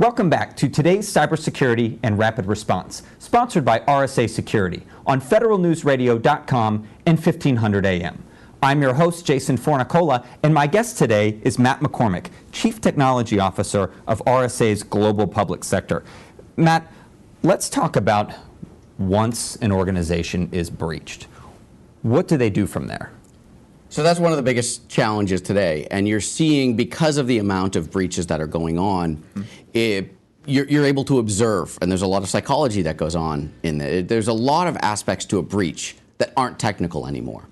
Welcome back to today's Cybersecurity and Rapid Response, sponsored by RSA Security on federalnewsradio.com and 1500 AM. I'm your host, Jason Fornicola, and my guest today is Matt McCormick, Chief Technology Officer of RSA's Global Public Sector. Matt, let's talk about once an organization is breached. What do they do from there? So that's one of the biggest challenges today, and you're seeing, because of the amount of breaches that are going on, you're able to observe, and there's a lot of psychology that goes on in there. There's a lot of aspects to a breach that aren't technical anymore.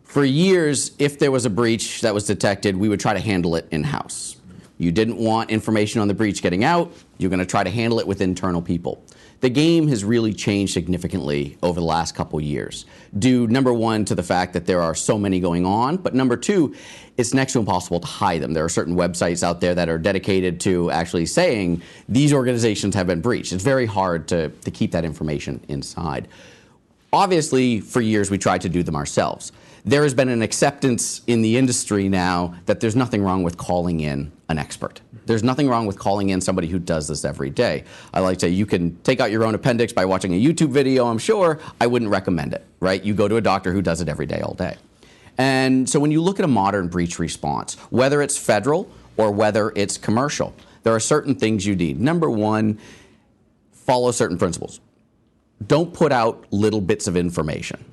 For years, if there was a breach that was detected, we would try to handle it in-house. You didn't want information on the breach getting out, you're going to try to handle it with internal people. The game has really changed significantly over the last couple years, due, number one, to the fact that there are so many going on, but number two, it's next to impossible to hide them. There are certain websites out there that are dedicated to actually saying these organizations have been breached. It's very hard to keep that information inside. Obviously, for years, we tried to do them ourselves. There has been an acceptance in the industry now that there's nothing wrong with calling in an expert. There's nothing wrong with calling in somebody who does this every day. I like to say you can take out your own appendix by watching a YouTube video, I'm sure. I wouldn't recommend it, right? You go to a doctor who does it every day, all day. And so when you look at a modern breach response, whether it's federal or whether it's commercial, there are certain things you need. Number one, follow certain principles. Don't put out little bits of information.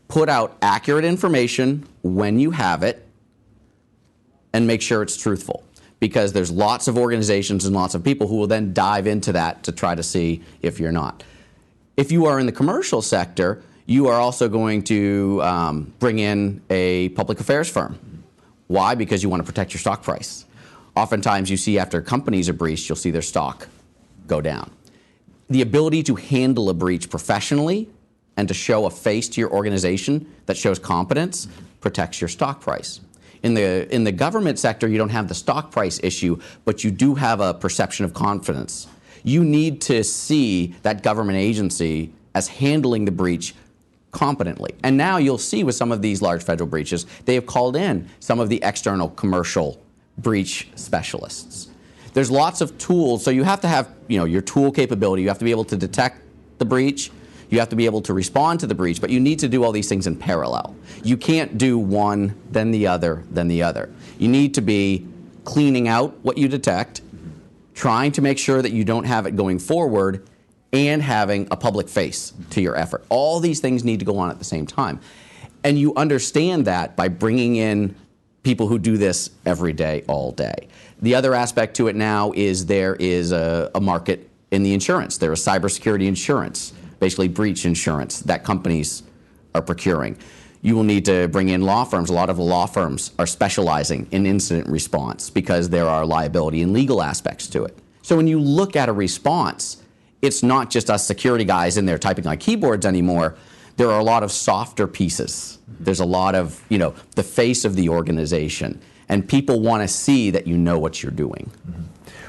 Put out accurate information when you have it, and make sure it's truthful. Because there's lots of organizations and lots of people who will then dive into that to try to see if you're not. If you are in the commercial sector, you are also going to bring in a public affairs firm. Why? Because you want to protect your stock price. Oftentimes you see after companies are breached, you'll see their stock go down. The ability to handle a breach professionally and to show a face to your organization that shows competence protects your stock price. In the government sector, you don't have the stock price issue, but you do have a perception of confidence. You need to see that government agency as handling the breach competently. And now you'll see with some of these large federal breaches, they have called in some of the external commercial breach specialists. There's lots of tools, so you have to have your tool capability. You have to be able to detect the breach. You have to be able to respond to the breach, but you need to do all these things in parallel. You can't do one, then the other, then the other. You need to be cleaning out what you detect, trying to make sure that you don't have it going forward, and having a public face to your effort. All these things need to go on at the same time. And you understand that by bringing in people who do this every day, all day. The other aspect to it now is there is a market in the insurance. There is cybersecurity insurance, basically breach insurance that companies are procuring. You will need to bring in law firms. A lot of the law firms are specializing in incident response because there are liability and legal aspects to it. So when you look at a response, it's not just us security guys in there typing on keyboards anymore. There are a lot of softer pieces. There's a lot of, the face of the organization. And people want to see that you know what you're doing.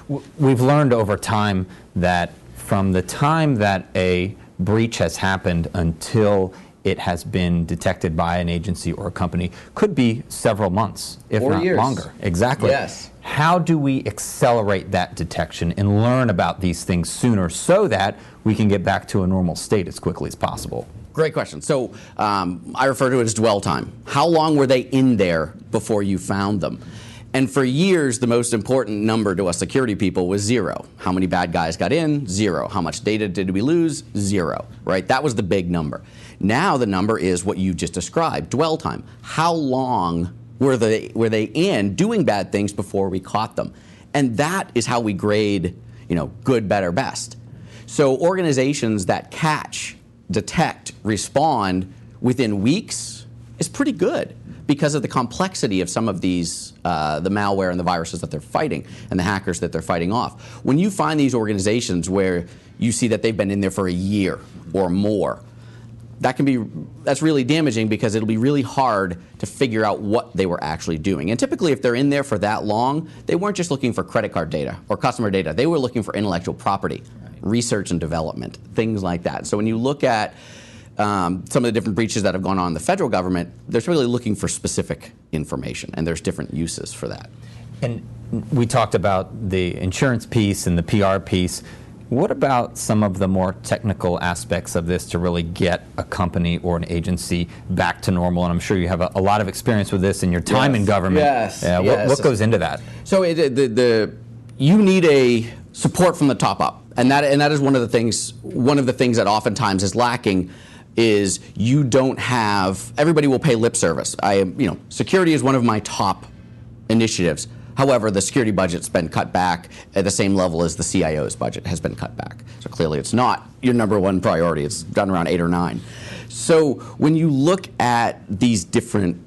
We've learned over time that from the time that a breach has happened until it has been detected by an agency or a company could be several months, if not longer. Exactly. Yes. How do we accelerate that detection and learn about these things sooner so that we can get back to a normal state as quickly as possible? Great question. So I refer to it as dwell time. How long were they in there before you found them? And for years, the most important number to us security people was 0. How many bad guys got in? 0. How much data did we lose? 0. Right? That was the big number. Now the number is what you just described, dwell time. How long were they in doing bad things before we caught them? And that is how we grade, good, better, best. So organizations that catch, detect, respond within weeks is pretty good, because of the complexity of some of these, the malware and the viruses that they're fighting and the hackers that they're fighting off. When you find these organizations where you see that they've been in there for a year or more, that's really damaging, because it'll be really hard to figure out what they were actually doing. And typically, if they're in there for that long, they weren't just looking for credit card data or customer data. They were looking for intellectual property, research and development, things like that. So when you look at some of the different breaches that have gone on in the federal government, they're really looking for specific information, and there's different uses for that. And we talked about the insurance piece and the PR piece. What about some of the more technical aspects of this to really get a company or an agency back to normal? And I'm sure you have a lot of experience with this in your time in government. Yes. What goes into that? So you need a support from the top up, and that is one of the things that oftentimes is lacking. Is you don't have, everybody will pay lip service. Security is one of my top initiatives. However, the security budget's been cut back at the same level as the CIO's budget has been cut back. So clearly it's not your number one priority. It's done around 8 or 9. So when you look at these different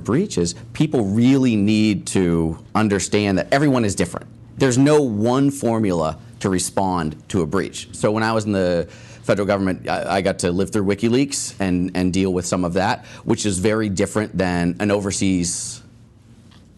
breaches, people really need to understand that everyone is different. There's no one formula to respond to a breach. So when I was in the federal government, I got to live through WikiLeaks and deal with some of that, which is very different than an overseas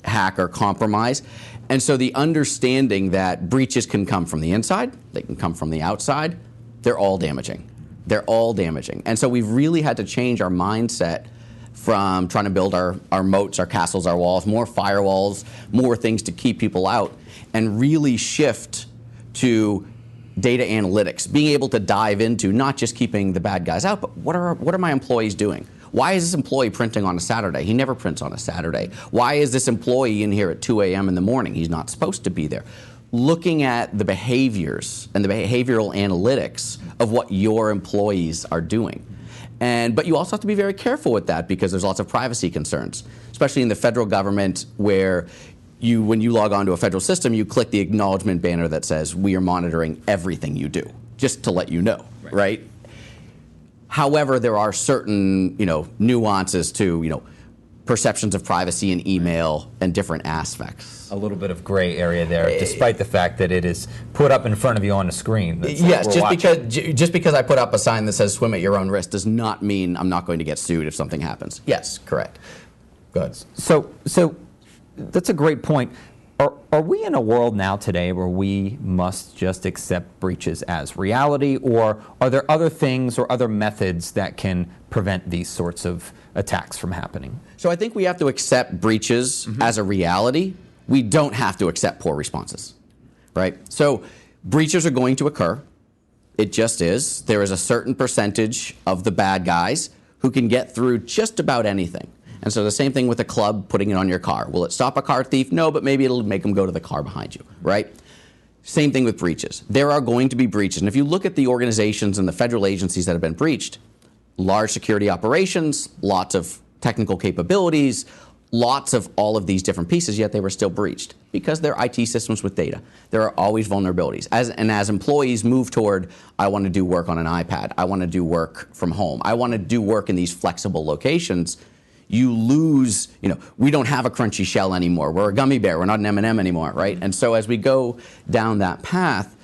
hack or compromise. And so the understanding that breaches can come from the inside, they can come from the outside, they're all damaging. They're all damaging. And so we've really had to change our mindset from trying to build our moats, our castles, our walls, more firewalls, more things to keep people out, and really shift to data analytics, being able to dive into not just keeping the bad guys out, but what are my employees doing? Why is this employee printing on a Saturday? He never prints on a Saturday. Why is this employee in here at 2 a.m. in the morning? He's not supposed to be there. Looking at the behaviors and the behavioral analytics of what your employees are doing. But you also have to be very careful with that because there's lots of privacy concerns, especially in the federal government where when you log on to a federal system, you click the acknowledgement banner that says, we are monitoring everything you do, just to let you know, right? However, there are certain, nuances to, perceptions of privacy in email and different aspects. A little bit of gray area there, despite the fact that it is put up in front of you on a screen. Yes, just because I put up a sign that says swim at your own risk does not mean I'm not going to get sued if something happens. Yes, correct. Go ahead. So that's a great point. Are we in a world now today where we must just accept breaches as reality, or are there other things or other methods that can prevent these sorts of attacks from happening? So I think we have to accept breaches as a reality. We don't have to accept poor responses, right? So breaches are going to occur. It just is. There is a certain percentage of the bad guys who can get through just about anything. And so the same thing with a club putting it on your car. Will it stop a car thief? No, but maybe it'll make them go to the car behind you, right? Same thing with breaches. There are going to be breaches. And if you look at the organizations and the federal agencies that have been breached, large security operations, lots of technical capabilities, lots of all of these different pieces, yet they were still breached because they're IT systems with data. There are always vulnerabilities. As employees move toward, I want to do work on an iPad, I want to do work from home, I want to do work in these flexible locations, you lose, we don't have a crunchy shell anymore. We're a gummy bear. We're not an M&M anymore, right? And so as we go down that path,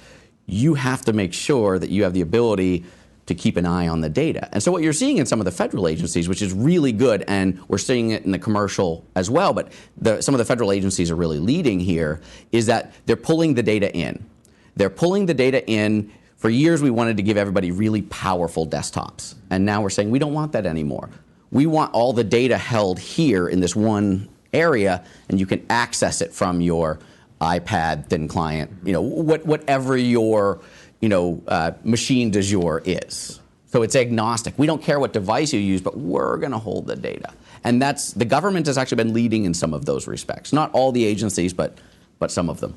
you have to make sure that you have the ability to keep an eye on the data. And so what you're seeing in some of the federal agencies, which is really good, and we're seeing it in the commercial as well, but some of the federal agencies are really leading here, is that they're pulling the data in. They're pulling the data in. For years, we wanted to give everybody really powerful desktops. And now we're saying we don't want that anymore. We want all the data held here in this one area, and you can access it from your iPad, thin client, whatever your machine du jour is. So it's agnostic. We don't care what device you use, but we're going to hold the data. And the government has actually been leading in some of those respects. Not all the agencies, but some of them.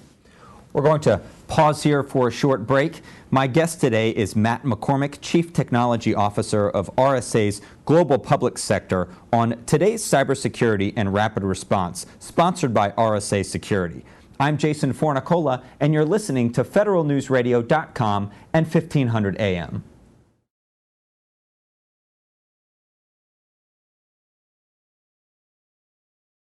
We're going to pause here for a short break. My guest today is Matt McCormick, Chief Technology Officer of RSA's Global Public Sector, on today's Cybersecurity and Rapid Response, sponsored by RSA Security. I'm Jason Fornicola, and you're listening to federalnewsradio.com and 1500 AM.